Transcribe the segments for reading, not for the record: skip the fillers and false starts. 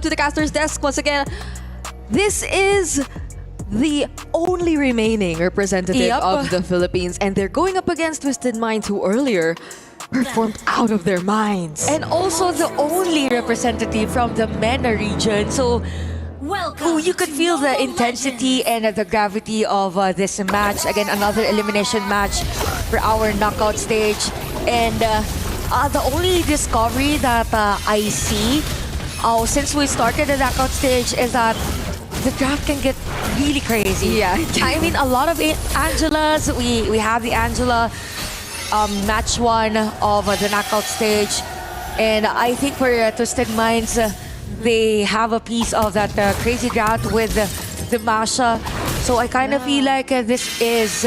to the caster's desk once again. This is the only remaining representative of the Philippines, and they're going up against Twisted Minds, who earlier performed out of their minds. And also the only representative from the MENA region. So you could feel the intensity and the gravity of this match. Again, another elimination match for our knockout stage. And the only discovery that I see since we started the knockout stage is that the draft can get really crazy. Yeah. I mean, a lot of Angelas. We have the Angela match 1 of the knockout stage. And I think for Twisted Minds, they have a piece of that crazy draft with the Masha. So I kind of feel like this is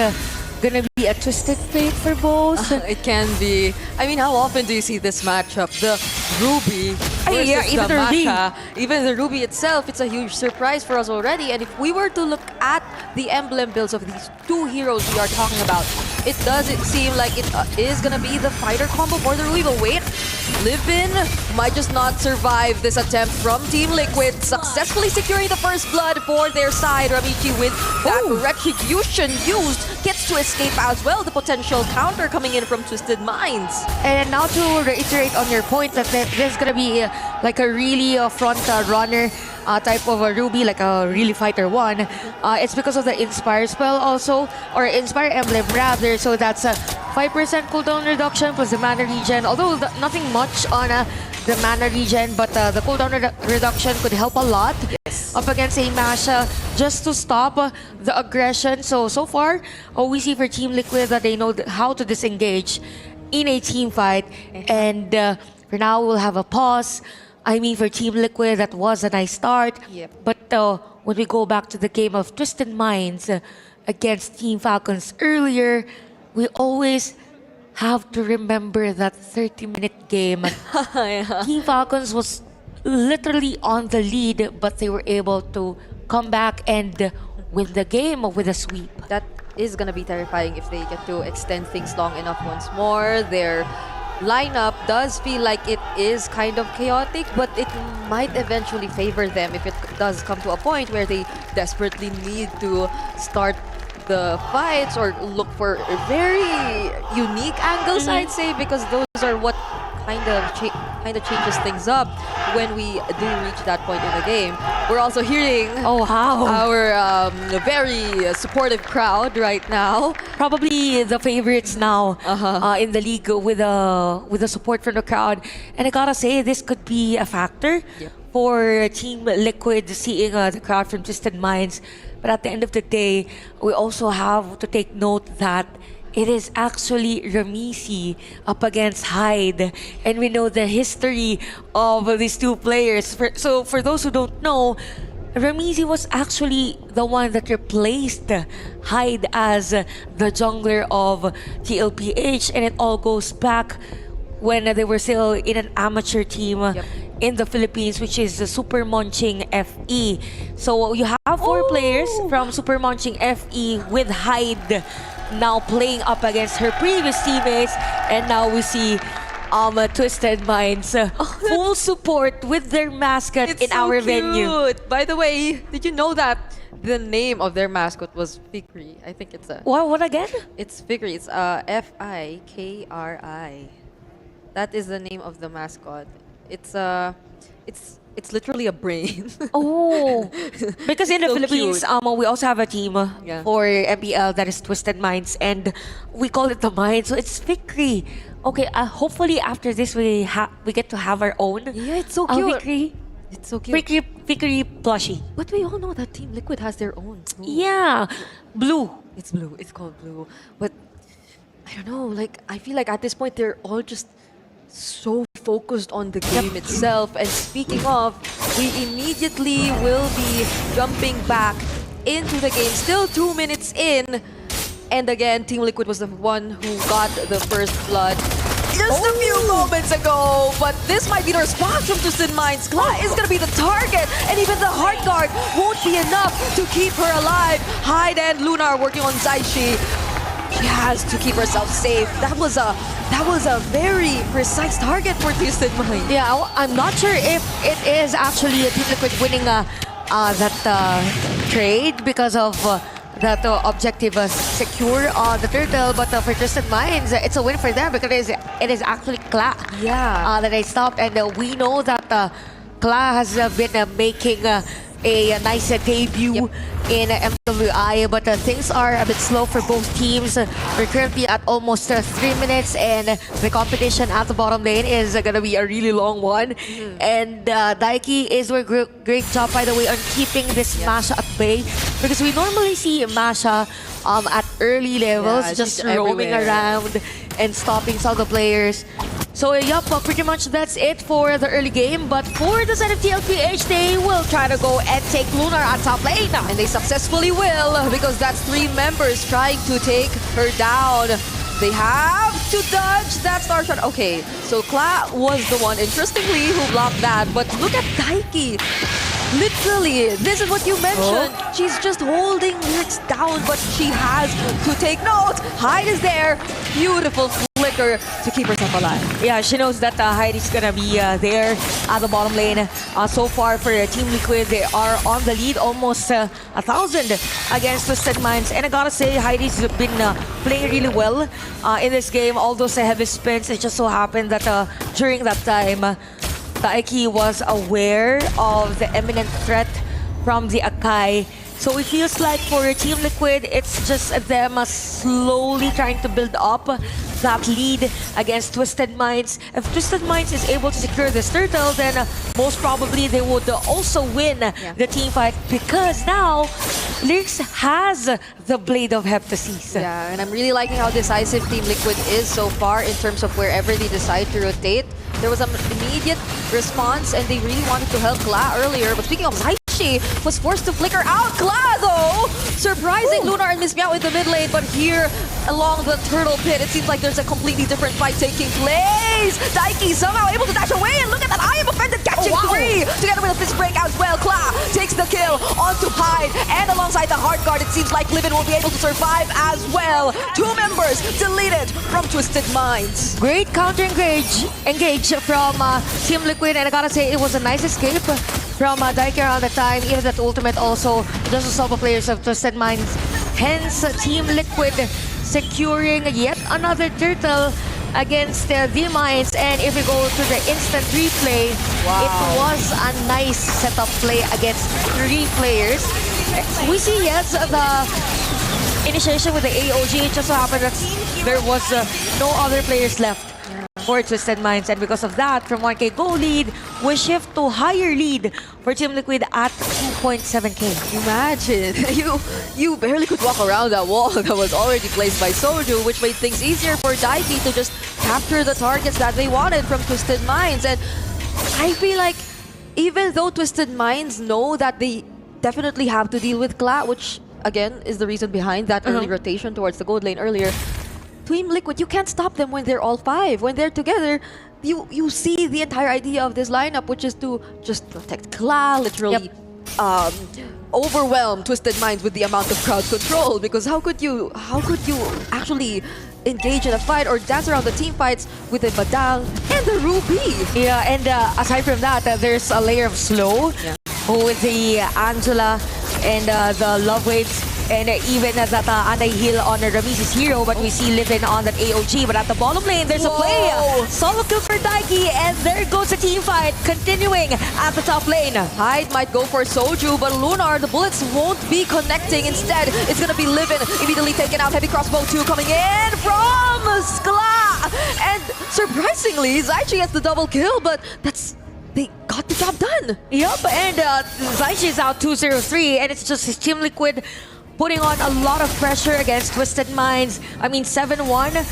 gonna be a twisted fate for both. It can be. I mean, how often do you see this matchup? The Ruby versus even the the Ruby. Masha. Even the Ruby itself, it's a huge surprise for us already. And if we were to look at the emblem builds of these two heroes we are talking about, it doesn't seem like it is gonna be the fighter combo for the Ruby. But wait, Livin might just not survive this attempt from Team Liquid, successfully securing the first blood for their side. Ramichi with that retribution used gets to escape as well. The potential counter coming in from Twisted Minds. And now to reiterate on your point that there's gonna be like a really front runner type of a Ruby, like a really fighter one. It's because of the Inspire spell also, or Inspire emblem rather. So that's a 5% cooldown reduction plus the mana regen. Although nothing much on the mana regen, but the cooldown reduction could help a lot up against a Masha just to stop the aggression. So far, we see for Team Liquid that they know how to disengage in a team fight. And for now, we'll have a pause. I mean, for Team Liquid, that was a nice start. Yep. But when we go back to the game of Twisted Minds against Team Falcons earlier, we always have to remember that 30-minute game. Team Falcons was literally on the lead, but they were able to come back and win the game with a sweep. That is gonna be terrifying if they get to extend things long enough once more. Their lineup does feel like it is kind of chaotic, but it might eventually favor them if it does come to a point where they desperately need to start the fights or look for very unique angles, I'd say, because those are what kind of changes things up when we do reach that point in the game. We're also hearing our very supportive crowd right now. Probably the favorites now in the league with the support from the crowd. And I gotta say, this could be a factor for Team Liquid seeing the crowd from Twisted Minds. But at the end of the day, we also have to take note that it is actually Ramisi up against Hyde. And we know the history of these two players. So for those who don't know, Ramisi was actually the one that replaced Hyde as the jungler of TLPH. And it all goes back when they were still in an amateur team in the Philippines, which is the Super Munching FE. So you have 4 players from Super Munching FE with Hyde now playing up against her previous teammates, and now we see Twisted Minds full support with their mascot in our venue. By the way, did you know that the name of their mascot was Fikri? I think it's a... What again? It's Fikri. It's Fikri. That is the name of the mascot. It's literally a brain. Because in the So Philippines, cute. we also have a team for MPL that is Twisted Minds, and we call it the Mind. So it's Fikri. Okay, hopefully after this we get to have our own. Yeah, it's so cute. Fikri. It's so cute. Fikri plushie. But we all know that Team Liquid has their own. Yeah, blue. It's blue. It's called blue. But I don't know. Like, I feel like at this point they're all just so focused on the game itself. And speaking of, we immediately will be jumping back into the game. Still 2 minutes in. And again, Team Liquid was the one who got the first blood just a few moments ago. But this might be the response from Twisted Minds. Gla is going to be the target. And even the Heart Guard won't be enough to keep her alive. Hyde and Luna are working on Zaishi. She has to keep herself safe. That was a that was a very precise target for Twisted Mind. Yeah, I'm not sure if it is actually a Team Liquid winning that trade because of that objective secure on the turtle, but for Twisted Minds, it's a win for them because it is actually Kla that they stopped, and we know that Kla has been making a nice debut in MWI, but things are a bit slow for both teams. We're currently at almost 3 minutes, and the competition at the bottom lane is gonna be a really long one. And Daiki is doing a great job, by the way, on keeping this Masha at bay, because we normally see Masha at early levels just roaming around and stopping some of the players. So yup, pretty much that's it for the early game. But for the side of TLPH, they will try to go and take Lunar on top lane. And they successfully will, because that's 3 members trying to take her down. They have to dodge that star shot. Okay, so Kla was the one, interestingly, who blocked that. But look at Daiki. Literally, this is what you mentioned. She's just holding Lyrics down, but she has to take note. Hyde is there. Beautiful flicker to keep herself alive. Yeah, she knows that Hyde is gonna be there at the bottom lane. So far for Team Liquid, they are on the lead, almost 1,000 against Twisted Minds. And I gotta say, Heidi's been playing really well in this game. All those heavy spins, it just so happened that during that time, Daiki was aware of the imminent threat from the Akai. So it feels like for Team Liquid, it's just them slowly trying to build up that lead against Twisted Minds. If Twisted Minds is able to secure this turtle, then most probably they would also win the team fight, because now Lyrics has the Blade of Heptasis. Yeah, and I'm really liking how decisive Team Liquid is so far in terms of wherever they decide to rotate. There was an immediate response, and they really wanted to help Kla earlier. But speaking of Zaichi, was forced to flicker out. Kla, though, surprising Lunar and Miss Meow in the mid lane. But here, along the turtle pit, it seems like there's a completely different fight taking place. Daiki somehow able to dash away, and look at that I am offended catching 3 together with a fist break as well. Kla takes the kill onto Hyde, and alongside the hard guard, it seems like Livin will be able to survive as well. 2 members deleted from Twisted Minds. Great counter engage from Team Liquid, and I gotta say it was a nice escape from Daiki around the time. Even that ultimate also just to stop the players of Twisted Minds. Hence, Team Liquid securing yet another turtle against the Minds. And if we go to the instant replay, it was a nice setup play against 3 players. We see, yes, the initiation with the AOG. It just so happened that there was no other players left for Twisted Minds, and because of that, from 1K goal lead, we shift to higher lead for Team Liquid at 2.7K. Imagine, you barely could walk around that wall that was already placed by Soju, which made things easier for Daiki to just capture the targets that they wanted from Twisted Minds. And I feel like even though Twisted Minds know that they definitely have to deal with Kla, which again is the reason behind that early rotation towards the gold lane earlier, Team Liquid, you can't stop them when they're all 5. When they're together, you see the entire idea of this lineup, which is to just protect Kla, literally overwhelm Twisted Minds with the amount of crowd control. Because how could you actually engage in a fight or dance around the team fights with the Badang and the Ruby? Yeah, and aside from that, there's a layer of slow with the Angela and the Love Waves, and even that anti-heal on Ramiz's hero, but we see Livin on that AOG. But at the bottom lane, there's a play. Solo kill for Daiki, and there goes the team fight, continuing at the top lane. Hyde might go for Soju, but Lunar, the bullets won't be connecting. Instead, it's gonna be Livin immediately taken out. Heavy crossbow 2 coming in from Skla. And surprisingly, Zaichi gets the double kill, but they got the job done. Yup, and Zaichi is out 2-0-3, and it's just his Team Liquid putting on a lot of pressure against Twisted Minds. I mean, 7-1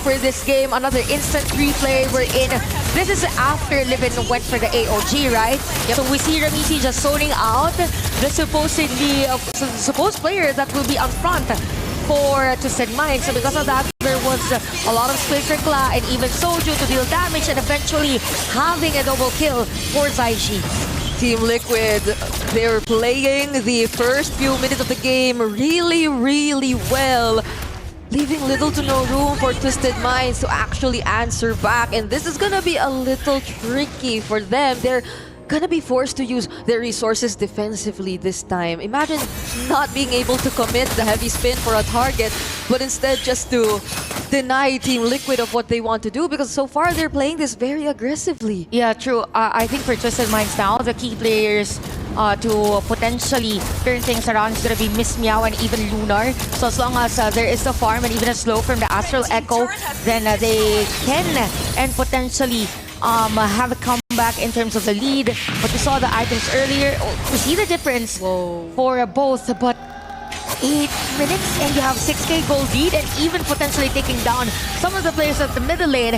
for this game. Another instant replay. We're in. This is after Livin went for the AOG, right? So we see Ramisi just zoning out the supposed player that will be on front for Twisted Minds. So because of that, there was a lot of space for Kla and even Soju to deal damage, and eventually having a double kill for Zaichi. Team Liquid, they're playing the first few minutes of the game really, really well. leaving little to no room for Twisted Minds to actually answer back. And this is gonna be a little tricky for them. They're gonna be forced to use their resources defensively this time. Imagine not being able to commit the heavy spin for a target, but instead just to deny Team Liquid of what they want to do, because so far they're playing this very aggressively. Yeah, true. I think for Twisted Minds now, the key players to potentially turn things around is going to be Miss Meow and even Lunar. So as long as there is the farm and even a slow from the Astral Echo, then they can and potentially have a comeback in terms of the lead. But we saw the items earlier. We see the difference for both, but 8 minutes and you have 6k gold lead and even potentially taking down some of the players at the middle lane.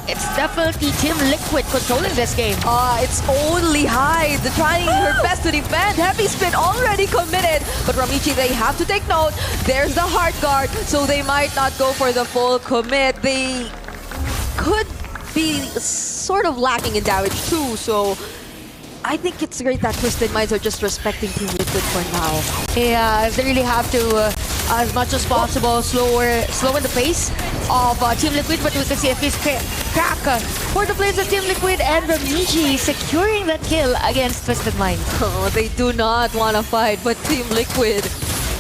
It's definitely Team Liquid controlling this game. It's only Hyde trying her best to defend. Heavy spin already committed, but Ramichi, they have to take note. There's the Heart Guard, so they might not go for the full commit. They could be sort of lacking in damage too, so I think it's great that Twisted Minds are just respecting Team Liquid for now. Yeah, they really have to, as much as possible, slow in the pace of Team Liquid, but we can see a face crack for the players of Team Liquid, and Ramichi securing that kill against Twisted Minds. Oh, they do not want to fight, but Team Liquid,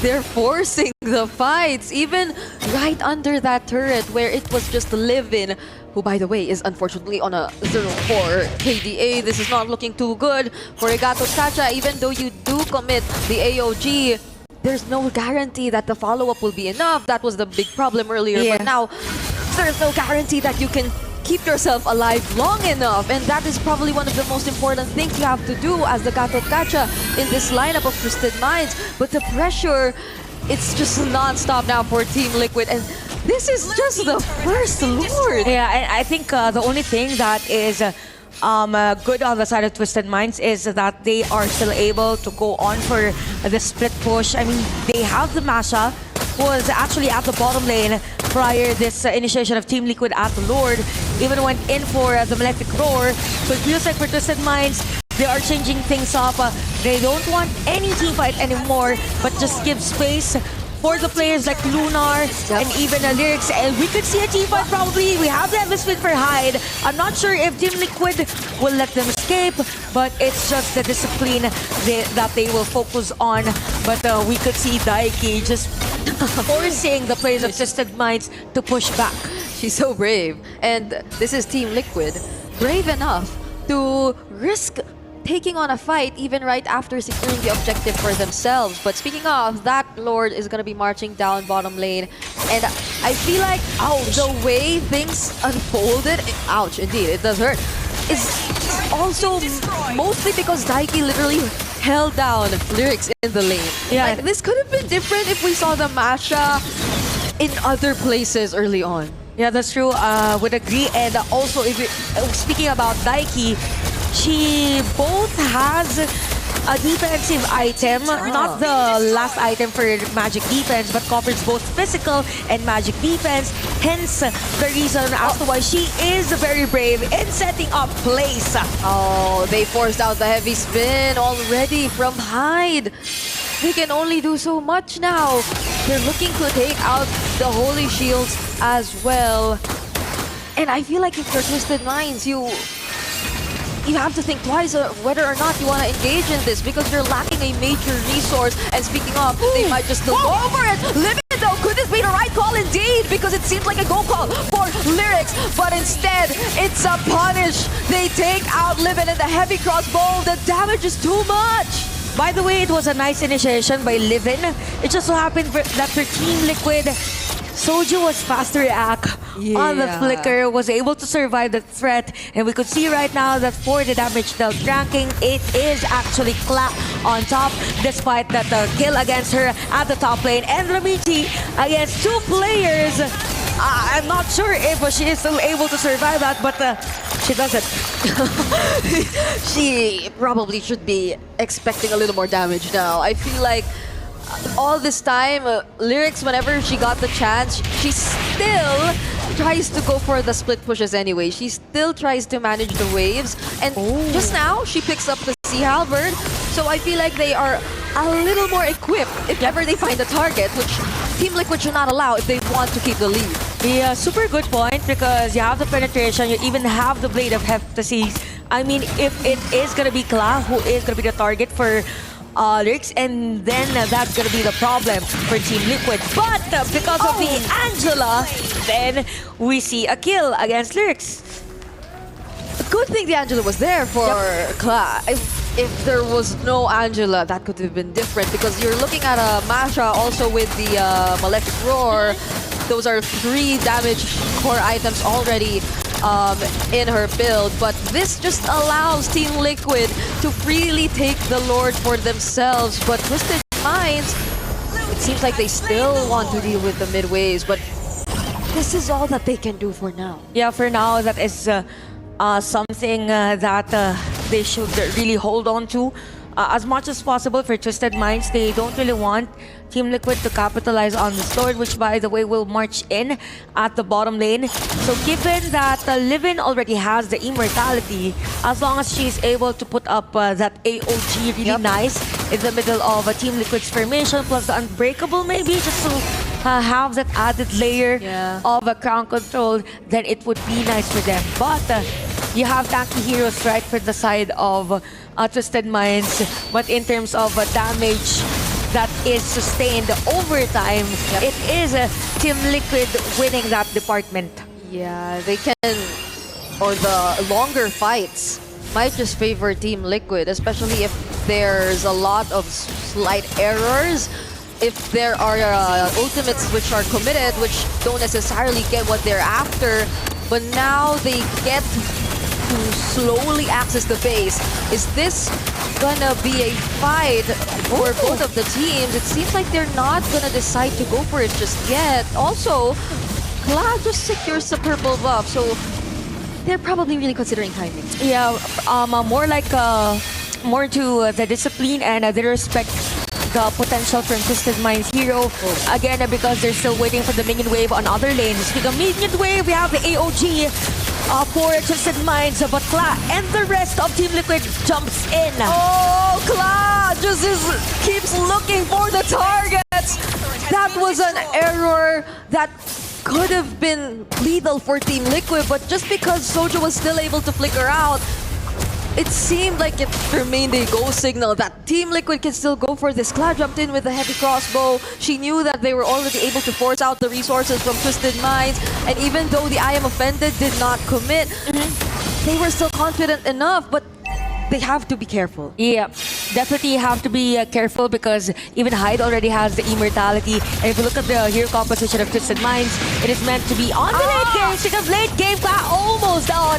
they're forcing the fights, even right under that turret where it was just Livin, who, by the way, is unfortunately on a 0-4 KDA. This is not looking too good for Regato Chacha. Even though you do commit the AOG, there's no guarantee that the follow-up will be enough. That was the big problem earlier, but now there's no guarantee that you can keep yourself alive long enough, and that is probably one of the most important things you have to do as the Gato Gacha in this lineup of Twisted Minds. But the pressure, it's just non-stop now for Team Liquid, and this is just the first Lord. Yeah, and I think the only thing that is good on the side of Twisted Minds is that they are still able to go on for the split push. I mean, they have the Masha, who was actually at the bottom lane prior this initiation of Team Liquid at the Lord, even went in for the Malefic Roar. So it feels like for Twisted Minds, they are changing things up. They don't want any team fight anymore, but just give space for the players like Lunar and even Lyrics. And we could see a team fight probably. We have the Spin for Hyde. I'm not sure if Team Liquid will let them escape, but it's just the discipline that they will focus on. But we could see Daiki just forcing the players of Twisted Minds to push back. She's so brave. And this is Team Liquid, brave enough to risk taking on a fight even right after securing the objective for themselves. But speaking of, that Lord is going to be marching down bottom lane. And I feel like the way things unfolded, ouch, indeed, it does hurt, is also mostly because Daiki literally held down Lyrics in the lane. Yeah. Like, this could have been different if we saw the Masha in other places early on. Yeah, that's true. Would agree. And also, if speaking about Daiki, she both has a defensive item, not the last item for magic defense, but covers both physical and magic defense. Hence, the reason as to why she is very brave in setting up plays. Oh, they forced out the heavy spin already from Hyde. They can only do so much now. They're looking to take out the Holy Shields as well. And I feel like if you're Twisted Minds, you have to think twice whether or not you want to engage in this, because you're lacking a major resource. And speaking of, they might just still go over it. Limit though, could this be the right call indeed? Because it seems like a go call for Lyrics, but instead it's a punish. They take out Livin and the heavy crossbow. The damage is too much. By the way, it was a nice initiation by Livin. It just so happened that for Team Liquid, Soju was fast to react on the flicker, was able to survive the threat, and we could see right now that for the damage dealt ranking, it is actually Clap on top, despite that kill against her at the top lane, and Ramichi against 2 players. I'm not sure if she is still able to survive that, but she doesn't. She probably should be expecting a little more damage now. I feel like all this time, Lyrics, whenever she got the chance, she still tries to go for the split pushes anyway. She still tries to manage the waves. And just now, she picks up the Sea Halberd. So I feel like they are a little more equipped if ever they find a target, which Team Liquid should not allow if they want to keep the lead. Yeah, super good point because you have the penetration, you even have the Blade of Heptases. I mean, if it is gonna be Kla who is gonna be the target for Lurks, and then that's gonna be the problem for Team Liquid. But because of the Angela, then we see a kill against Lurks. Good thing the Angela was there for Kla. If there was no Angela, that could have been different because you're looking at a Masha also with the Malefic Roar. Those are 3 damage core items already in her build, but this just allows Team Liquid to freely take the Lord for themselves. But Twisted Minds, it seems like they still want to deal with the mid waves, but this is all that they can do for now. Yeah, for now, that is something that they should really hold on to. As much as possible for Twisted Minds, they don't really want Team Liquid to capitalize on the Lord, which by the way will march in at the bottom lane. So given that Livin already has the immortality, as long as she's able to put up that AOG really nice in the middle of a Team Liquid's formation, plus the Unbreakable maybe, just to have that added layer of a crown control, then it would be nice for them. But you have tanky heroes right for the side of Twisted Minds, but in terms of damage that is sustained over time, it is Team Liquid winning that department. Yeah, they can, or the longer fights might just favor Team Liquid, especially if there's a lot of slight errors. If there are ultimates which are committed, which don't necessarily get what they're after, but now they get to slowly access the base. Is this gonna be a fight for both of the teams? It seems like they're not gonna decide to go for it just yet. Also, Kla just secures the purple buff, so they're probably really considering timing. Yeah, more like more to the discipline and the respect the potential from Twisted Minds hero. Again, because they're still waiting for the minion wave on other lanes. Speaking of minion wave, we have the AOG for Twisted Minds, but Kla and the rest of Team Liquid jumps in. Oh, Kla just keeps looking for the targets. That was an error that could have been lethal for Team Liquid, but just because Sojo was still able to flicker out, it seemed like it remained a go signal that Team Liquid can still go for this. Kla jumped in with a heavy crossbow. She knew that they were already able to force out the resources from Twisted Minds, and even though the I Am Offended did not commit, they were still confident enough, but they have to be careful. Yeah, definitely have to be careful because even Hyde already has the immortality. And if you look at the hero composition of Twisted Minds, it is meant to be on the late game. Because late game, Kla almost down.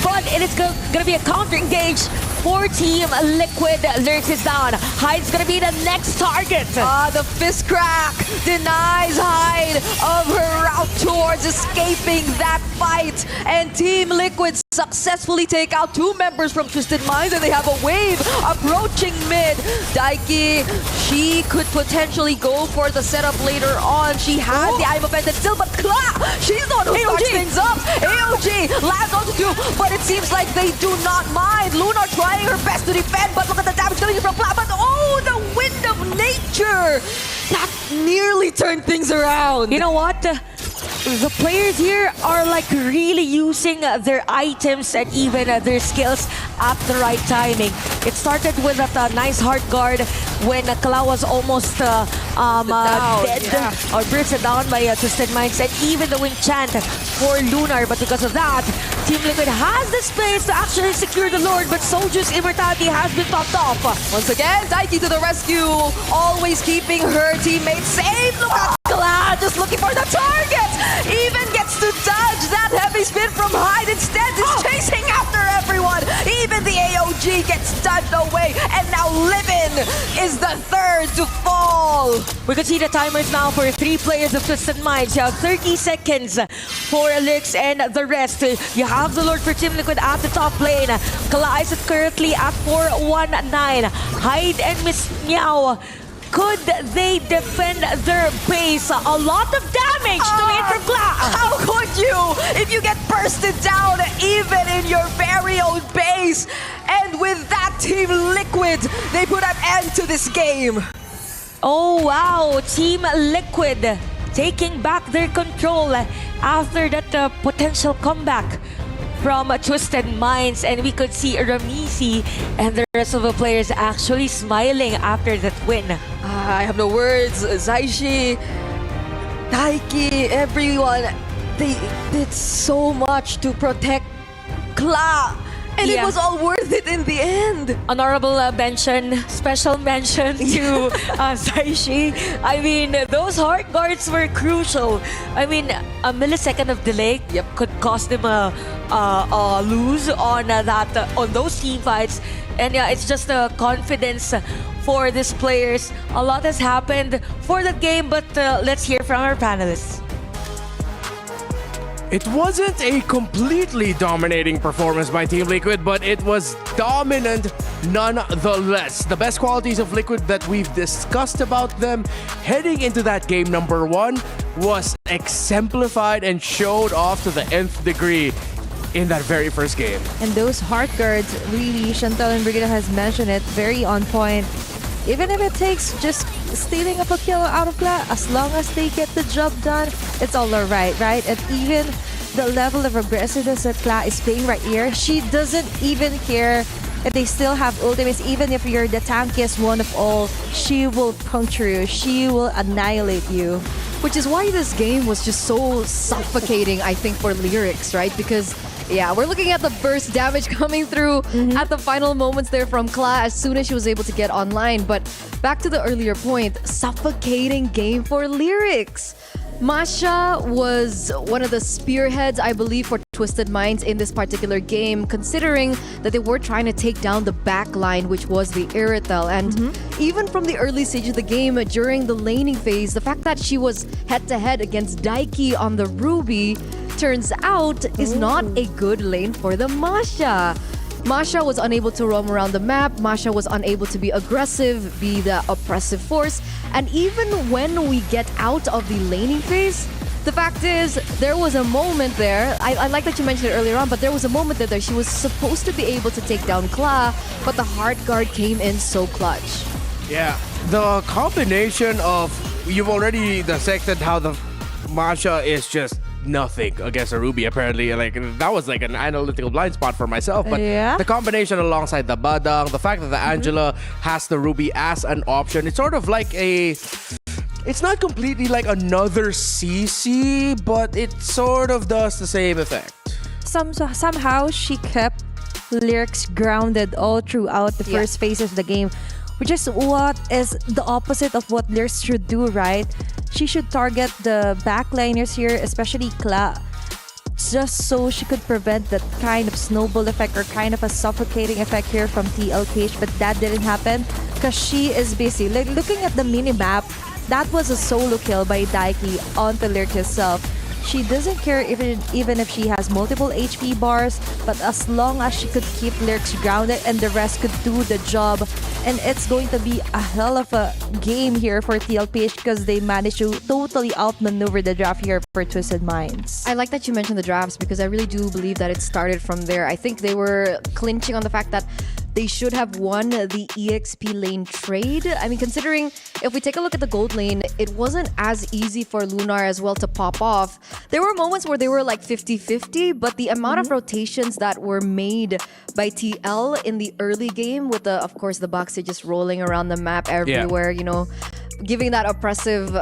But it is gonna be a counter engage for Team Liquid. Lurks is down. Hyde's gonna be the next target. The fist crack denies Hyde of her route towards escaping that fight. And Team Liquid successfully take out 2 members from Twisted Minds, and they have a wave approaching mid. Daiki, she could potentially go for the setup later on. She has the I'm Offended still, but Kla, she's the one who starts things up. AOG lands onto 2, but it seems like they do not mind. Lunar trying her best to defend, but look at the damage coming from Kla. But oh, the wind of nature! That nearly turned things around. You know what? The players here are like really using their items and even their skills at the right timing. It started with that nice hard guard when Kla was almost dead or bursted down by Twisted Minds, and even the wing chant for Lunar. But because of that, Team Liquid has the space to actually secure the Lord, but Soju's immortality has been topped off. Once again, Daiki to the rescue, always keeping her teammates safe. Look at Kla just looking for the target. Even gets to dodge that heavy spin from Hyde. Instead, is chasing after everyone. Even the AOG gets dodged away, and now Livin is the third to fall. We can see the timers now for 3 players of Twisted Minds. You have 30 seconds for Lurks and the rest. You have the Lord for Team Liquid at the top lane. Kla is currently at 419. Hyde and Miss Meow. Could they defend their base? A lot of damage to it from Kla. How could you if you get bursted down even in your very own base? And with that, Team Liquid, they put an end to this game. Oh wow, Team Liquid taking back their control after that potential comeback from Twisted Minds, and we could see Ramisi and the rest of the players actually smiling after that win. I have no words. Zaishi, Taiki, everyone, they did so much to protect Kla. And it Yeah. was all worth it in the end. Honorable mention, special mention to Zaishi. I mean, those hard guards were crucial. I mean, a millisecond of delay could cost them a lose on on those team fights. And yeah, it's just the confidence for these players. A lot has happened for that game, but let's hear from our panelists. It wasn't a completely dominating performance by Team Liquid, but it was dominant nonetheless. The best qualities of Liquid that we've discussed about them heading into that game number 1 was exemplified and showed off to the nth degree in that very first game. And those heart guards, really, Chantal and Brigida has mentioned it, very on point. Even if it takes just stealing up a kill out of Kla, as long as they get the job done, it's all alright, right? And even the level of aggressiveness that Kla is playing right here, she doesn't even care if they still have ultimates. Even if you're the tankiest one of all, she will puncture you. She will annihilate you. Which is why this game was just so suffocating, I think, for Lyrics, right? Because, yeah, we're looking at the burst damage coming through at the final moments there from Kla as soon as she was able to get online. But back to the earlier point, suffocating game for Lyrics. Masha was one of the spearheads, I believe, for Twisted Minds in this particular game, considering that they were trying to take down the back line, which was the Iritel. And even from the early stage of the game, during the laning phase, the fact that she was head-to-head against Daiki on the Ruby, turns out, is not a good lane for the Masha. Masha was unable to roam around the map. Masha was unable to be aggressive, be the oppressive force. And even when we get out of the laning phase, the fact is, there was a moment there, I like that you mentioned it earlier on, but there was a moment there that she was supposed to be able to take down Kla, but the hard guard came in so clutch. Yeah, the combination of, you've already dissected how the Masha is just nothing against a Ruby, apparently. Like, that was like an analytical blind spot for myself, but Yeah. the combination alongside the Badang, the fact that the Angela has the Ruby as an option, it's sort of like it's not completely like another CC, but it sort of does the same effect. Somehow she kept Lyrics grounded all throughout the first phases of the game, which is what is the opposite of what Lyrics should do, right? She should target the backliners here, especially Kla, just so she could prevent that kind of snowball effect or kind of a suffocating effect here from TLKH, but that didn't happen because she is busy. Like, looking at the mini-map, that was a solo kill by Daiki onto Lyric herself. She doesn't care even if she has multiple HP bars, but as long as she could keep Lyrics grounded and the rest could do the job. And it's going to be a hell of a game here for TLPH because they managed to totally outmaneuver the draft here for Twisted Minds. I like that you mentioned the drafts because I really do believe that it started from there. I think they were clinching on the fact that they should have won the EXP lane trade. I mean, considering if we take a look at the gold lane, it wasn't as easy for Lunar as well to pop off. There were moments where they were like 50-50, but the amount of rotations that were made by TL in the early game with the, of course, the Boxy just rolling around the map everywhere, you know, giving that oppressive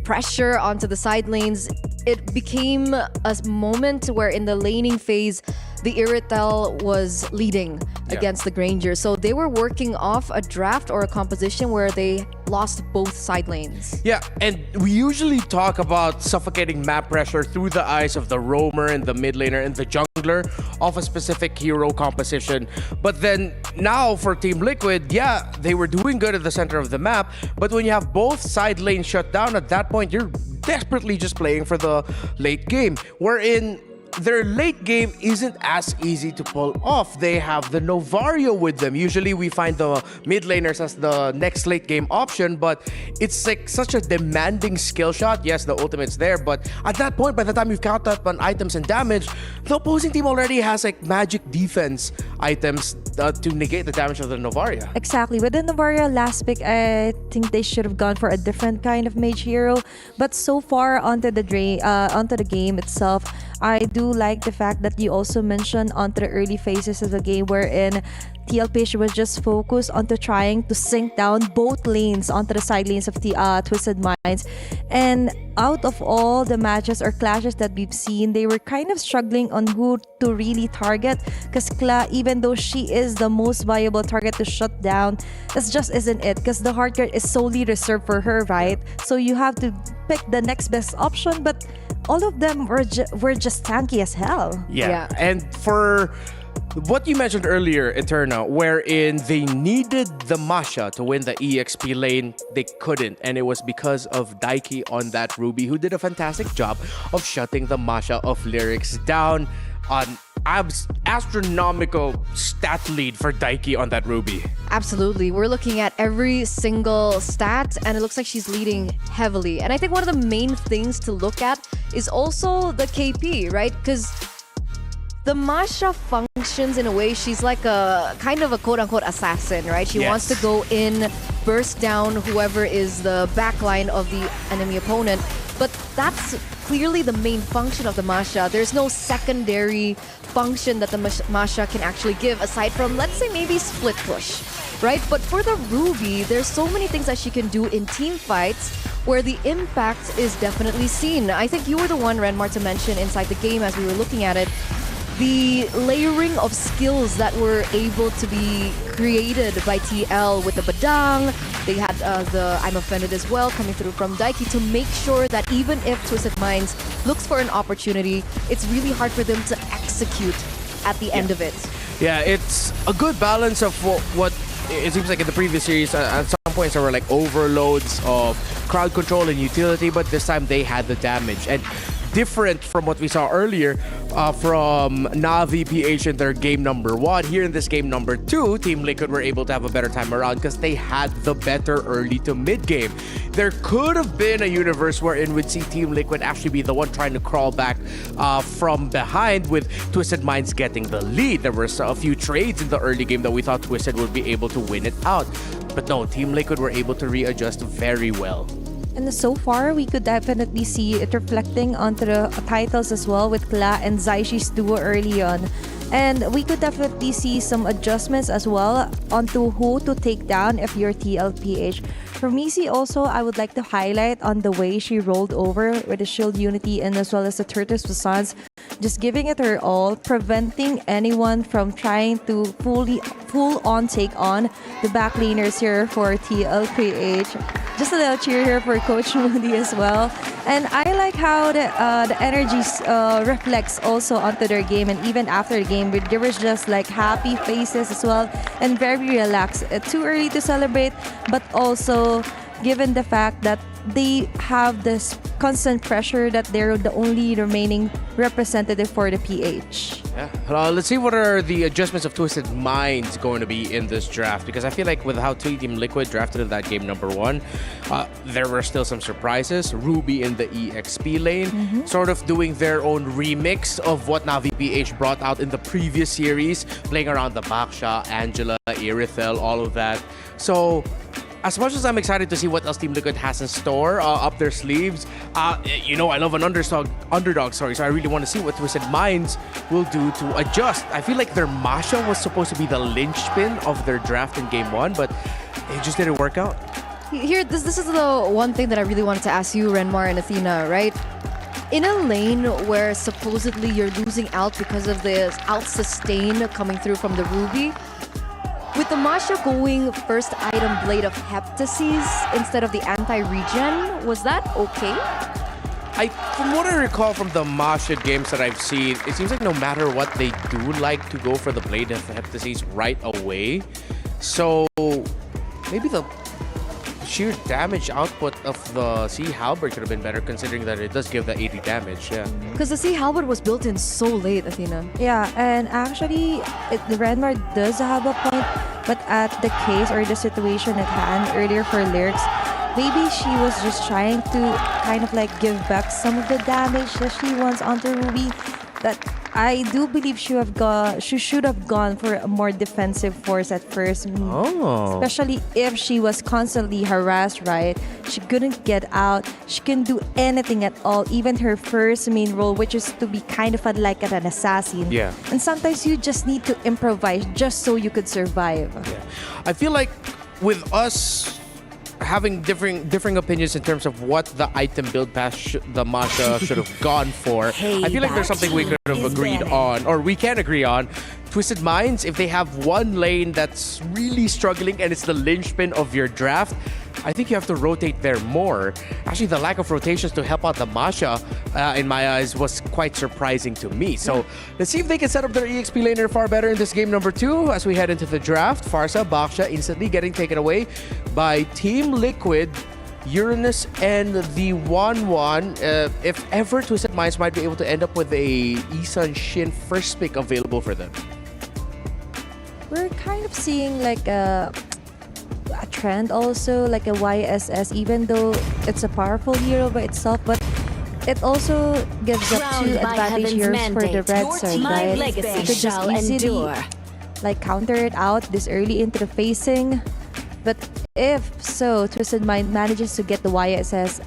pressure onto the side lanes, it became a moment where in the laning phase, the Iritel was leading against the Granger. So they were working off a draft or a composition where they lost both side lanes. Yeah, and we usually talk about suffocating map pressure through the eyes of the roamer and the mid laner and the jungler of a specific hero composition. But then now for Team Liquid, yeah, they were doing good at the center of the map, but when you have both side lanes shut down, at that point, you're desperately just playing for the late game. Wherein their late game isn't as easy to pull off. They have the Novario with them. Usually we find the mid laners as the next late game option, but it's like such a demanding skill shot. Yes, the ultimate's there, but at that point, by the time you've counted up on items and damage, the opposing team already has like magic defense items to negate the damage of the Novaria. Exactly. With the Novaria last pick, I think they should have gone for a different kind of mage hero. But so far onto the game itself, I do like the fact that you also mentioned onto the early phases of the game wherein TLPH was just focused onto trying to sink down both lanes onto the side lanes of the Twisted Minds. And out of all the matches or clashes that we've seen, they were kind of struggling on who to really target, because Kla, even though she is the most viable target to shut down, this just isn't it, because the hard guard is solely reserved for her, right? So you have to pick the next best option, but all of them were just tanky as hell. Yeah. And for what you mentioned earlier, Eterna, wherein they needed the Masha to win the EXP lane, they couldn't. And it was because of Daiki on that Ruby, who did a fantastic job of shutting the Masha of Lyrics down. On astronomical stat lead for Daiki on that Ruby. Absolutely. We're looking at every single stat, and it looks like she's leading heavily. And I think one of the main things to look at is also the KP, right? Because the Masha functions in a way, she's like a kind of a quote-unquote assassin, right? She wants to go in, burst down whoever is the backline of the enemy opponent. But that's clearly the main function of the Masha. There's no secondary function that the Masha can actually give aside from, let's say, maybe split push, right? But for the Ruby, there's so many things that she can do in team fights where the impact is definitely seen. I think you were the one, Renmar, to mention inside the game as we were looking at it, the layering of skills that were able to be created by TL with the Badang. They had the I'm Offended as well coming through from Daiki to make sure that even if Twisted Minds looks for an opportunity, it's really hard for them to execute at the end of it. Yeah, it's a good balance of what it seems like in the previous series. At some points there were like overloads of crowd control and utility, but this time they had the damage. And different from what we saw earlier from Na'Vi PH in their game number 1. Here in this game number 2, Team Liquid were able to have a better time around because they had the better early to mid game. There could have been a universe wherein we'd see Team Liquid actually be the one trying to crawl back from behind with Twisted Minds getting the lead. There were a few trades in the early game that we thought Twisted would be able to win it out. But no, Team Liquid were able to readjust very well. And so far, we could definitely see it reflecting onto the titles as well with Kla and Zaishi's duo early on. And we could definitely see some adjustments as well onto who to take down if you're TLPH. For Missy also, I would like to highlight on the way she rolled over with the Shield Unity and as well as the Turtles Facades, just giving it her all, preventing anyone from trying to full-on take on the back laners here for TLPH. Just a little cheer here for Coach Moody as well. And I like how the energy reflects also onto their game, and even after the game, there was just like happy faces as well and very relaxed. Too early to celebrate, but also given the fact that they have this constant pressure that they're the only remaining representative for the PH. Yeah. Let's see what are the adjustments of Twisted Minds going to be in this draft, because I feel like with how Team Liquid drafted in that game number 1, there were still some surprises. Ruby in the EXP lane, sort of doing their own remix of what Na'Vi PH brought out in the previous series, playing around the Baksha, Angela, Irithel, all of that. So as much as I'm excited to see what else Team Liquid has in store up their sleeves, I love an underdog story, so I really want to see what Twisted Minds will do to adjust. I feel like their Masha was supposed to be the linchpin of their draft in game 1, but it just didn't work out. Here, this is the one thing that I really wanted to ask you, Renmar and Athena, right? In a lane where supposedly you're losing out because of the out sustain coming through from the Ruby, with the Masha going first item Blade of Heptases instead of the anti-regen, was that okay? From what I recall from the Masha games that I've seen, it seems like no matter what, they do like to go for the Blade of Heptases right away. So maybe sheer damage output of the Sea Halberd could have been better, considering that it does give the 80 damage. Yeah. Because the Sea Halberd was built in so late, Athena. Yeah, and actually, the Redmar does have a point, but at the case or the situation at hand earlier for Lyrics, maybe she was just trying to kind of like give back some of the damage that she wants onto Ruby. That I do believe she should have gone for a more defensive force at first. Oh. Especially if she was constantly harassed, right? She couldn't get out. She couldn't do anything at all. Even her first main role, which is to be kind of like an assassin. Yeah. And sometimes you just need to improvise just so you could survive. Yeah. I feel like with us having differing opinions in terms of what the item build pass the Masha should have gone for. I feel like there's something we could have agreed on, or we can agree on. Twisted Minds, if they have one lane that's really struggling and it's the linchpin of your draft, I think you have to rotate there more. Actually, the lack of rotations to help out the Masha, in my eyes, was quite surprising to me. So let's see if they can set up their EXP laner far better in this game number 2 as we head into the draft. Farsa, Baksha instantly getting taken away by Team Liquid, Uranus, and the 1-1. If ever, Twisted Minds might be able to end up with a Isan Shin first pick available for them. We're kind of seeing like a trend also, like a YSS, even though it's a powerful hero by itself, but it also gives up Crowned 2 by advantage heaven's heroes for the mandate, red your side, team right? legacy You could just shall easily endure. like counter it out this early into the facing. But if so, Twisted Mind manages to get the YSS,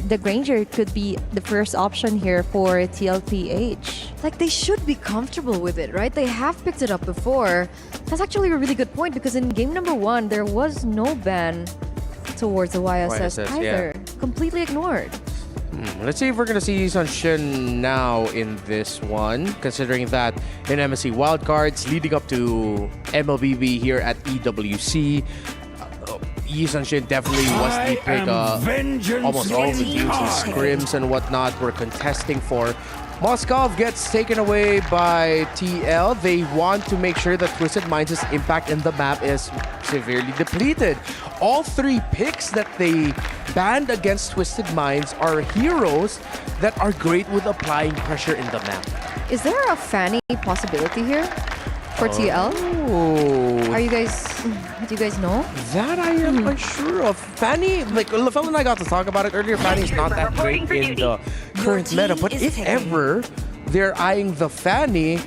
the Granger could be the first option here for TLPH. Like, they should be comfortable with it, right? They have picked it up before. That's actually a really good point, because in game number 1, there was no ban towards the YSS either. Completely ignored. Let's see if we're going to see Isan Shin now in this one, considering that in MSC wildcards leading up to MLBB here at EWC, Isan Shin definitely was the pick. Almost all the teams in scrims and whatnot were contesting for. Moskov gets taken away by TL. They want to make sure that Twisted Minds' impact in the map is severely depleted. All 3 picks that they banned against Twisted Minds are heroes that are great with applying pressure in the map. Is there a Fanny possibility here for TL? Oh, Are you guys... Do you guys know? that I am unsure of. Fanny, like Lafel and I got to talk about it earlier, Fanny's not that great in the current meta, but if ever they're eyeing the Fanny,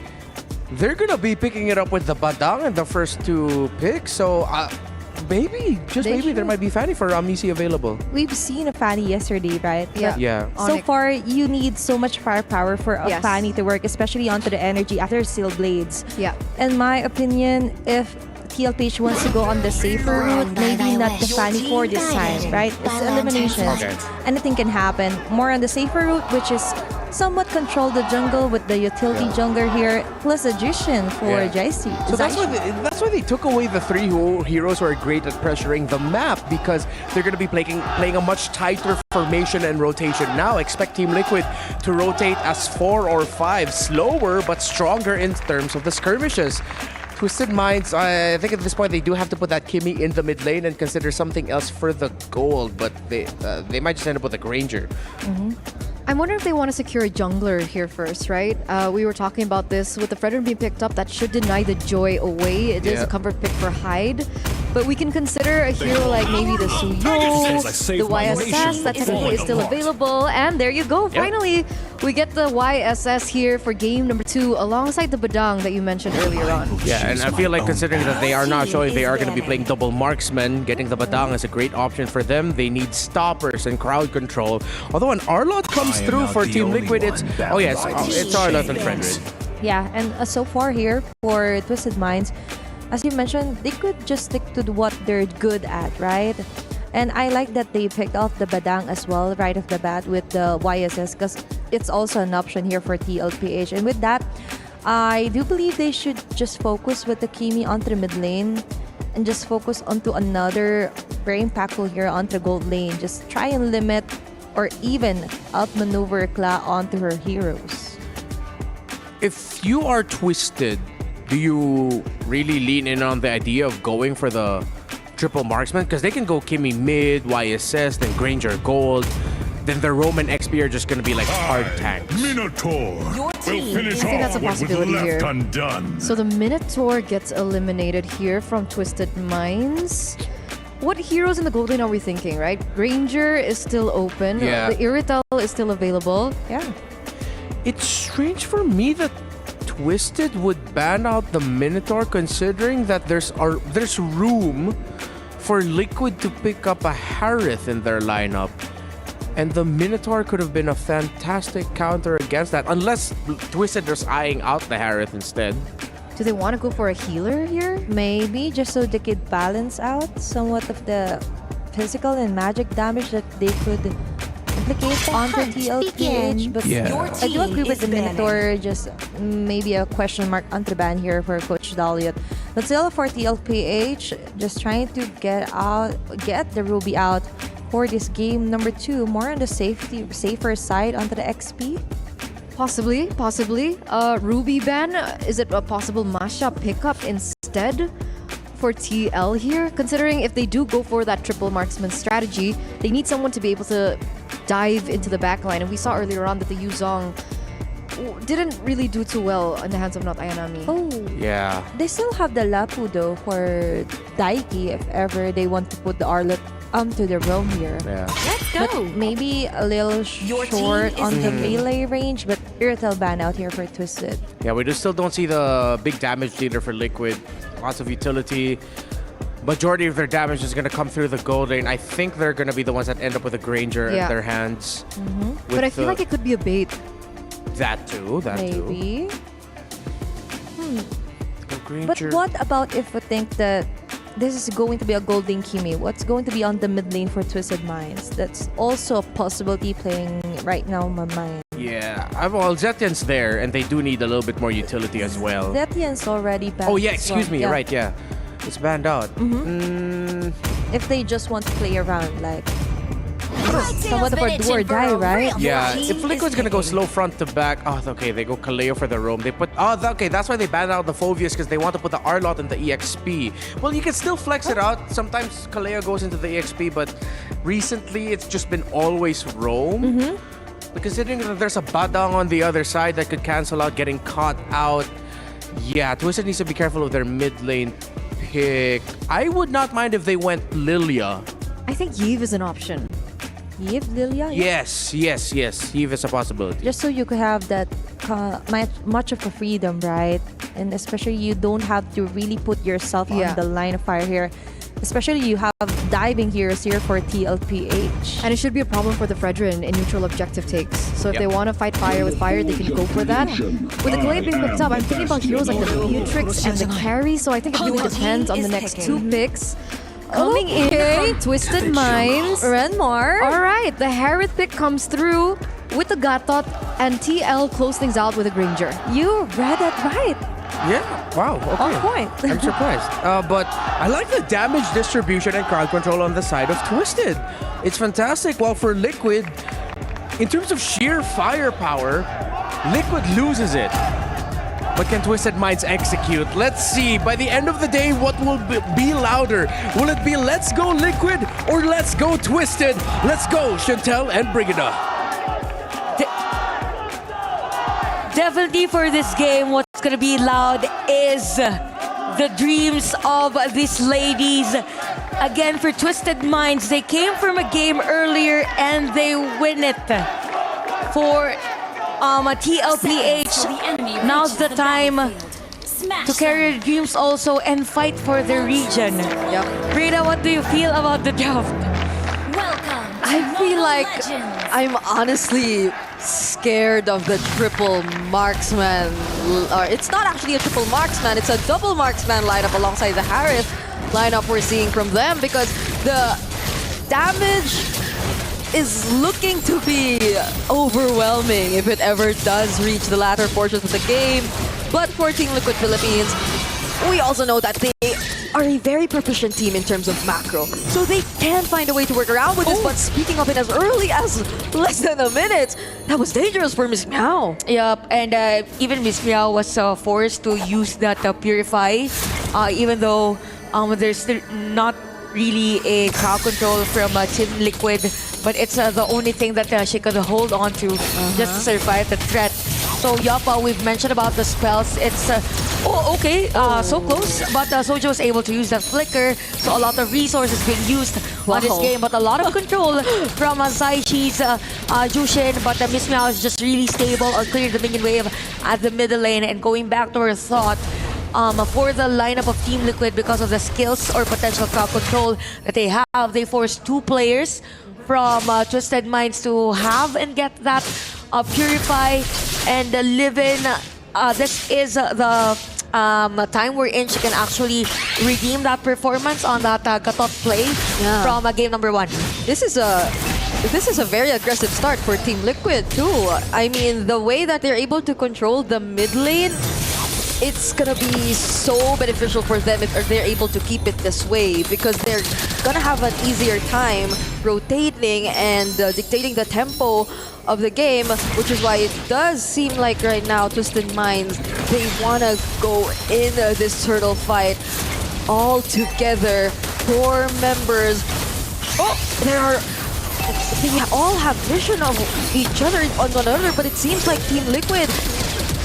they're gonna be picking it up with the Badang in the first 2 picks. So maybe, just They maybe, there should. might be Fanny for Ramisi available. We've seen a Fanny yesterday, right? Yeah. Yeah. So Onyx. far, you need so much firepower for a Yes. Fanny to work, especially onto the energy after Steel Blades. Yeah. In my opinion, if TLPH wants to go on the safer route, maybe not the Fanny for this time, right? It's elimination. Okay. Anything can happen. More on the safer route, which is somewhat control the jungle with the utility jungler here, plus a Jushin for Yeah. Jaisi. So that's why they took away the 3 heroes who are great at pressuring the map, because they're going to be playing a much tighter formation and rotation. Now expect Team Liquid to rotate as 4 or 5, slower but stronger in terms of the skirmishes. Twisted Minds, I think at this point they do have to put that Kimmy in the mid lane and consider something else for the gold, but they might just end up with a Granger. I'm wondering if they want to secure a jungler here first, right? We were talking about this with the Fredrin being picked up. That should deny the Joy away. It is a comfort pick for Hyde. But we can consider a hero like maybe the Suyo, the YSS that technically is still available. And there you go. Finally, we get the YSS here for game number 2 alongside the Badang that you mentioned earlier on. Yeah, and I feel like considering that they are not showing they are going to be playing double marksman, getting the Badang is a great option for them. They need stoppers and crowd control. Although an Arlot comes through for Team Liquid, it's Arlot and Fredrin. Yeah, and so far here for Twisted Minds, as you mentioned, they could just stick to what they're good at, right? And I like that they picked off the Badang as well right off the bat with the YSS, because it's also an option here for TLPH. And with that, I do believe they should just focus with the Kimi onto the mid lane and just focus onto another very impactful hero onto the gold lane. Just try and limit or even outmaneuver Kla onto her heroes. If you are Twisted, do you really lean in on the idea of going for the triple marksman because they can go Kimmy mid, YSS, then Granger gold. Then the Roman XP are just gonna be like hard tanks. Minotaur will finish I think that's a off what was possibility left here. undone. So the Minotaur gets eliminated here from Twisted Minds. What heroes in the gold lane are we thinking, right? Granger is still open. Yeah. The Irrital is still available. Yeah. It's strange for me that Twisted would ban out the Minotaur considering that there's room for Liquid to pick up a Harith in their lineup. And the Minotaur could have been a fantastic counter against that, unless Twisted is eyeing out the Harith instead. Do they want to go for a healer here? Maybe just so they could balance out somewhat of the physical and magic damage that they could implicate onto TLPH. But Yeah. I do agree with the Minotaur, just maybe a question mark on the ban here for Coach Daliot. But still for TLPH, just trying to get the Ruby out for this game number 2, more on the safer side onto the XP. Possibly. Ruby ban, is it a possible mashup pickup instead for TL here? Considering if they do go for that triple marksman strategy, they need someone to be able to dive into the backline. And we saw earlier on that the Yuzong didn't really do too well in the hands of not Ayanami. Oh, Yeah. they still have the Lapu though for Daiki if ever they want to put the Arlet to the roam here. Yeah. But maybe a little short on the melee range, but Irrital ban out here for Twisted. Yeah, we just still don't see the big damage leader for Liquid. Lots of utility. Majority of their damage is going to come through the gold lane. I think they're going to be the ones that end up with a Granger in Yeah. their hands. But I feel like it could be a bait. That too. Maybe. The But Granger. what about if we think that this is going to be a Golden Kimi? What's going to be on the mid lane for Twisted Minds? That's also a possibility playing right now in my mind. Yeah. Well, Zetian's there, and they do need a little bit more utility as well. Zetian's already banned. Oh, yeah, as excuse well. me. Right, yeah. It's banned out. If they just want to play around, like somewhat of a do or die, right? Yeah, if Liquid's gonna go slow front to back, okay, they go Kaleo for the roam. They put, okay, that's why they banned out the Phobius, because they want to put the Arlot in the EXP. Well, you can still flex it out. Sometimes Kaleo goes into the EXP, but recently it's just been always roam. But considering that there's a Badang on the other side that could cancel out getting caught out, yeah, Twisted needs to be careful of their mid lane pick. I would not mind if they went Lilia. I think Yves is an option. Yves, Lilia? Yes. Eve is a possibility. Just so you could have that much of a freedom, right? And especially you don't have to really put yourself Yeah. on the line of fire here. Especially you have diving heroes here for TLPH. And it should be a problem for the Fredrin in neutral objective takes. So if they want to fight fire with fire, they can go for that. With the Glade being picked up, I'm thinking about heroes like the Beatrix and the Carry, so I think it really depends on the next 2 picks. Coming in from Twisted Minds. Renmar. All right, the Harith pick comes through with the Gatot, and TL close things out with a Granger. You read it right. Yeah, wow, okay. On point. I'm surprised. But I like the damage distribution and crowd control on the side of Twisted. It's fantastic. While for Liquid, in terms of sheer firepower, Liquid loses it. But can Twisted Minds execute? Let's see. By the end of the day, what will be louder? Will it be Let's Go Liquid or Let's Go Twisted? Let's go, Chantel and Brigida. Definitely for this game, what's gonna be loud is the dreams of these ladies. Again, for Twisted Minds, they came from a game earlier and they win it. For a TLPH, now's the time to carry their dreams also and fight for their region. Yep. Breda, what do you feel about the draft? I feel like I'm honestly scared of the triple marksman. Or it's not actually a triple marksman, it's a double marksman lineup alongside the Harith lineup we're seeing from them, because the damage is looking to be overwhelming if it ever does reach the latter portions of the game. But for Team Liquid Philippines, we also know that they are a very proficient team in terms of macro. So they can find a way to work around with this, but speaking of it as early as less than a minute, that was dangerous for Miss Meow. Yep, and even Miss Meow was forced to use that Purify, even though there's still not really a crowd control from Team Liquid, but it's the only thing that she could hold on to just to survive the threat. So Yapa, we've mentioned about the spells. It's so close, but Soju was able to use that flicker, so a lot of resources being used on this game, but a lot of control from Zaichi's Jushin, but Miss Meow is just really stable on clearing the minion wave at the middle lane. And going back to her thought, for the lineup of Team Liquid, because of the skills or potential crowd control that they have, they forced 2 players from Twisted Minds to have and get that Purify and live in. This is the time wherein she can actually redeem that performance on that Gatot play from game number 1. This is a very aggressive start for Team Liquid too. I mean, the way that they're able to control the mid lane, it's gonna be so beneficial for them if they're able to keep it this way, because they're gonna have an easier time rotating and dictating the tempo of the game, which is why it does seem like right now Twisted Minds, they wanna go in this turtle fight all together. 4 members. Oh, they all have vision of each other on one another, but it seems like Team Liquid,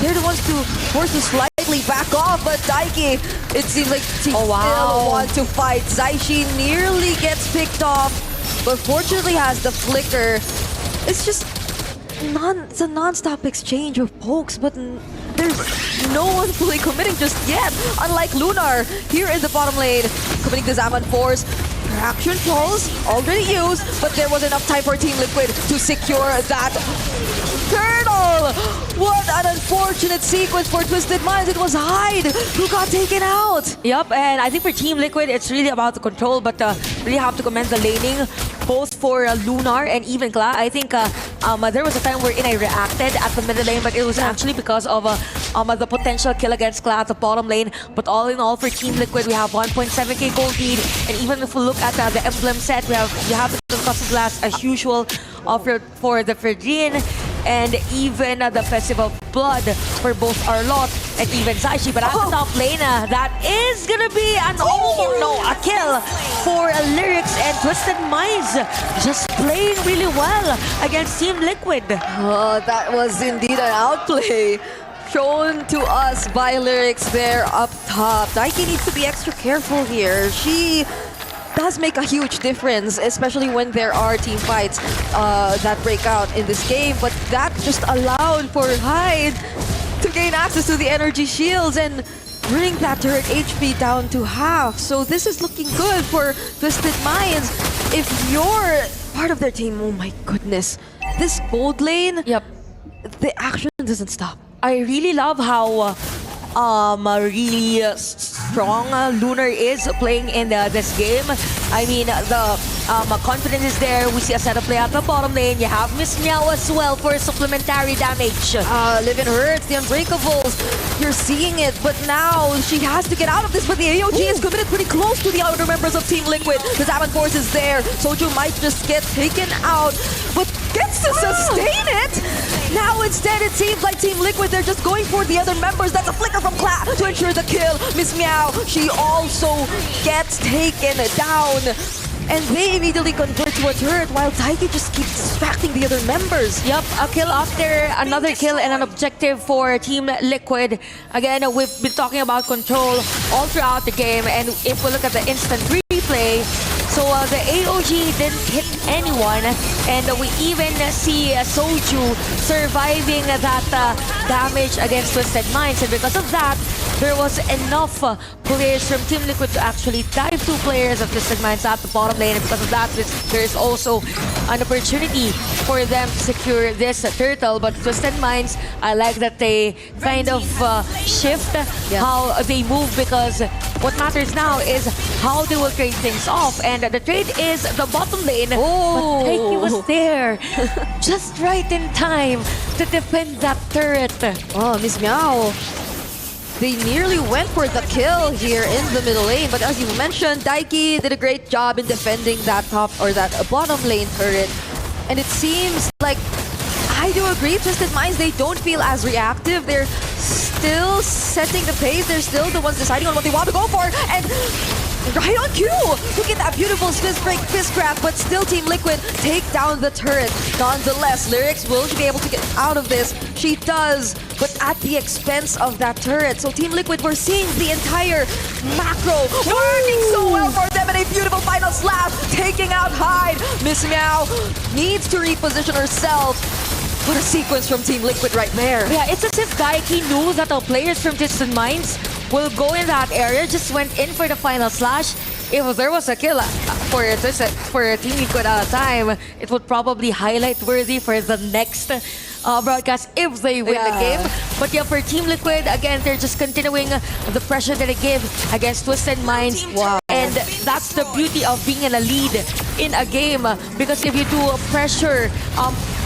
they're the ones to force to slightly back off, but Daiki, it seems like she still want to fight. Zaichi nearly gets picked off, but fortunately has the flicker. It's just it's a non-stop exchange of pokes, but there's no one fully committing just yet. Unlike Lunar here in the bottom lane, committing the Zaman Force. Action pulse already used, but there was enough time for Team Liquid to secure that turtle. What an unfortunate sequence for Twisted Minds. It was Hyde who got taken out. Yep, and I think for Team Liquid, it's really about the control, but really have to commend the laning, both for Lunar and even Kla. I think there was a time wherein I reacted at the middle lane, but it was actually because of the potential kill against Kla at the bottom lane. But all in all, for Team Liquid, we have 1.7k gold lead, and even if we look at the emblem set, you have the concussive blast as usual for the Fredrin, and even the Festival of Blood for both Arlott and even Zaichi. But at the top lane, that is gonna be a kill for Lyrics, and Twisted Minds just playing really well against Team Liquid. Oh, that was indeed an outplay shown to us by Lyrics there up top. Daiki needs to be extra careful here. She does make a huge difference, especially when there are team fights that break out in this game, but that just allowed for Hyde to gain access to the energy shields and bring that turret HP down to half. So this is looking good for Twisted Minds. If you're part of their team, oh my goodness, this gold lane, the action doesn't stop. I really love how really strong Lunar is playing in this game. I mean, the confidence is there. We see a setup play at the bottom lane. You have Miss Meow as well for supplementary damage. Live and Hurts, the Unbreakables. You're seeing it, but now she has to get out of this. But the AOG is committed pretty close to the outer members of Team Liquid. The Zaman Force is there. Soju might just get taken out, but gets to sustain it. Now instead, it seems like Team Liquid, they're just going for the other members. That's a flicker from Kla to ensure the kill. Miss Meow, she also gets taken down. And they immediately convert to a turret while Taiki just keeps distracting the other members. Yep, a kill after another kill and an objective for Team Liquid. Again, we've been talking about control all throughout the game, and if we look at the instant replay, so the AOG didn't hit anyone, and we even see Soju surviving that damage against Twisted Minds, and because of that, there was enough players from Team Liquid to actually dive 2 players of Twisted Minds at the bottom lane, and because of that, there is also an opportunity for them to secure this turtle. But Twisted Minds, I like that they kind of shift how they move, because what matters now is how they will trade things off, and the trade is the bottom lane. But Taiki was there just right in time to defend that turret. Oh, Miss Meow. They nearly went for the kill here in the middle lane, but as you mentioned, Daiki did a great job in defending that top or that bottom lane turret. And it seems like, I do agree, Twisted Minds, they don't feel as reactive. They're still setting the pace. They're still the ones deciding on what they want to go for. And Right on cue! Look at that beautiful fist break, fist grab, but still Team Liquid take down the turret. Nonetheless, Lyrics will be able to get out of this. She does, but at the expense of that turret. So Team Liquid, we're seeing the entire macro working so well for them, and a beautiful final slap, taking out Hyde. Miss Meow needs to reposition herself. What a sequence from Team Liquid right there. Yeah, it's as if Daiki knew that the players from Distant Minds will go in that area, just went in for the final slash. If there was a kill for Team Liquid at a time, it would probably highlight worthy for the next broadcast if they win the game. But yeah, for Team Liquid, again, they're just continuing the pressure that they give against Twisted Minds. Wow. And that's the beauty of being in a lead in a game, because if you do pressure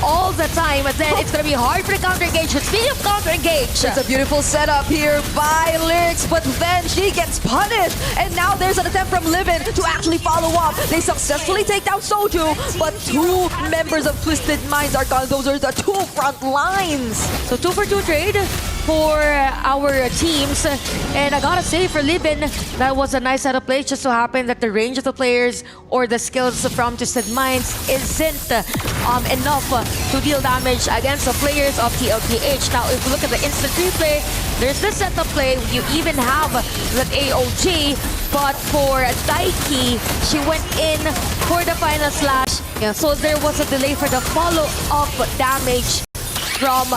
all the time, then it's gonna be hard for the counter engage. Speaking of counter engage, it's a beautiful setup here by Lyrics, but then she gets punished. And now there's an attempt from Livin to actually follow up. They successfully take down Soju, but two members of Twisted Minds are gone. Those are the two front lines. So 2 for 2 trade for our teams. And I gotta say, for Libin, that was a nice setup play. It just so happened that the range of the players or the skills from Twisted Minds isn't enough to deal damage against the players of TLTH. Now, if you look at the instant replay, there's this setup play. You even have that AOG, but for Daiki, she went in for the final slash. Yeah. So there was a delay for the follow-up damage from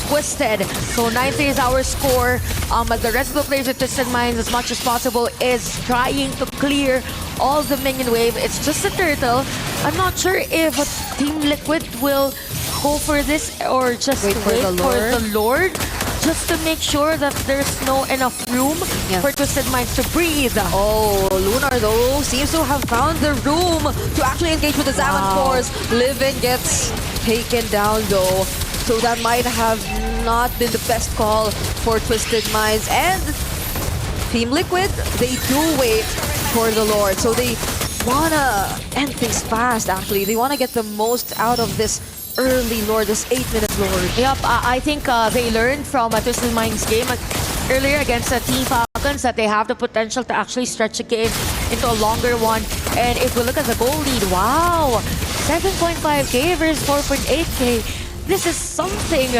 Twisted. So 90 is our score. The rest of the players at Twisted Minds, as much as possible, is trying to clear all the minion wave. It's just a turtle. I'm not sure if Team Liquid will go for this or just wait for the Lord. Just to make sure that there's no enough room for Twisted Minds to breathe. Oh, Lunar though seems to have found the room to actually engage with the Zaman Force. Livin gets taken down though. So that might have not been the best call for Twisted Minds. And Team Liquid, they do wait for the Lord. So they wanna end things fast actually. They wanna get the most out of this early Lord, this 8-minute Lord. Yep, I think they learned from Twisted Minds game earlier against Team Falcons that they have the potential to actually stretch the game into a longer one. And if we look at the goal lead, wow, 7.5k versus 4.8k. This is something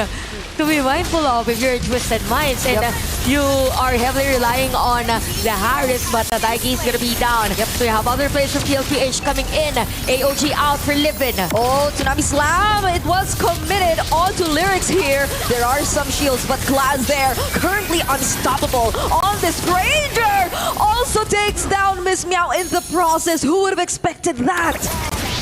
to be mindful of if you're Twisted Minds, and you are heavily relying on the Harris, but the Daiki is gonna be down. So you have other players from TLPH coming in. AOG out for Livin. Oh, Tsunami Slam! It was committed onto Lyrics here. There are some shields, but Glaz there, currently unstoppable on this Ranger! Also takes down Miss Meow in the process. Who would have expected that?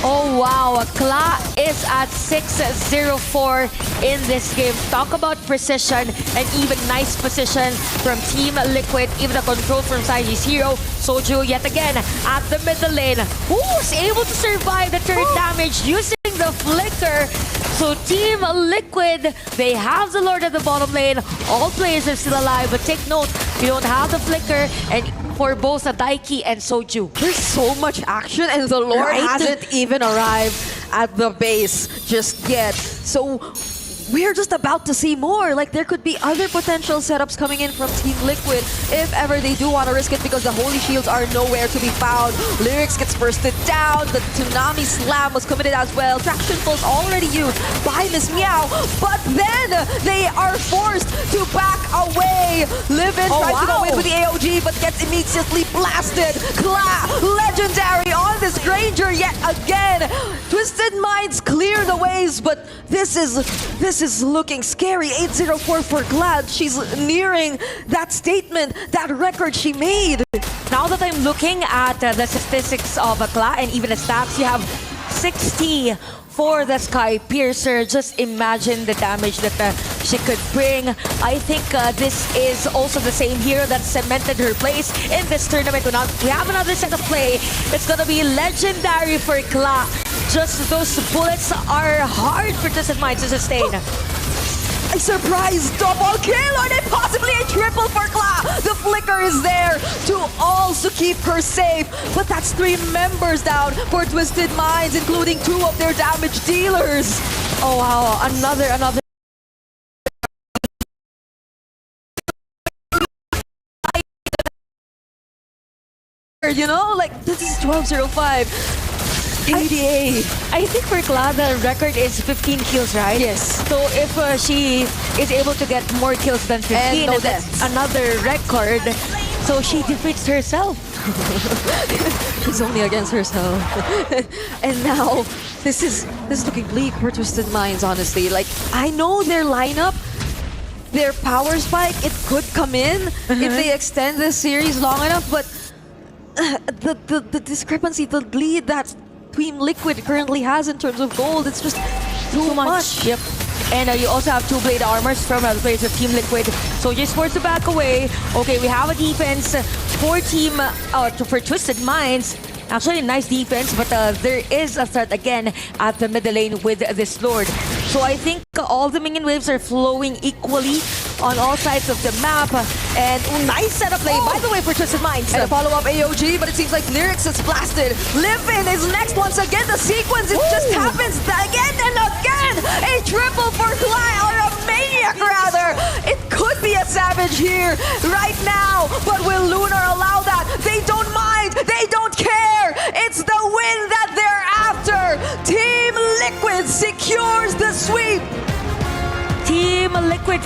Oh wow, Kla is at 6-0-4 in this game. Talk about precision and even nice position from Team Liquid. Even the control from Saiji's hero. Soju yet again at the middle lane. Who's able to survive the turret damage using the flicker? So Team Liquid, they have the Lord at the bottom lane. All players are still alive, but take note, you don't have the flicker, and for both Daiki and Soju. There's so much action and the Lord hasn't even arrived at the base just yet. So we're just about to see more. Like, there could be other potential setups coming in from Team Liquid if ever they do want to risk it, because the Holy Shields are nowhere to be found. Lyrics gets bursted down. The Tsunami Slam was committed as well. Traction Pulse already used by Miss Meow, but then they are forced to back away. Livin tries to go in with the AOG, but gets immediately blasted. Kla, legendary on this Granger yet again. Twisted Minds clear the ways, but this is looking scary. 804 for Glad. She's nearing that statement, that record she made. Now that I'm looking at the statistics of Kla and even the stats, you have 60 for the Sky Piercer. Just imagine the damage that she could bring. I think this is also the same hero that cemented her place in this tournament. We have another set of play. It's gonna be legendary for Kla. Just those bullets are hard for Twisted Minds to sustain. A surprise double kill, or then possibly a triple for Kla. The flicker is there to also keep her safe. But that's 3 members down for Twisted Minds, including 2 of their damage dealers. Oh wow, another You know, like this is 12:05. ADA. I think for Cloud, the record is 15 kills, right? Yes. So if she is able to get more kills than 15, And no that's deaths. another record. So she defeats herself. She's only against herself. And now this is looking bleak for Twisted Minds, honestly. Like, I know their lineup, their power spike, it could come in if they extend this series long enough, but the discrepancy, the lead that Team Liquid currently has in terms of gold, it's just too much. Yep. And you also have 2 blade armors from the players of Team Liquid. So just forced to back away. Okay, we have a defense for for Twisted Minds. Actually, nice defense, but there is a threat again at the middle lane with this Lord. So I think all the minion waves are flowing equally on all sides of the map. And nice setup play, by the way, for Twisted Minds. And a follow-up AOG, but it seems like Lyrics is blasted. Livin is next once again. The sequence, it just happens again and again. A triple for Clyde, or a Maniac rather. It could be a Savage here right now, but will Lunar allow that? They don't mind, they don't care. It's the win that they're after. Team Liquid secures the sweep. Team Liquid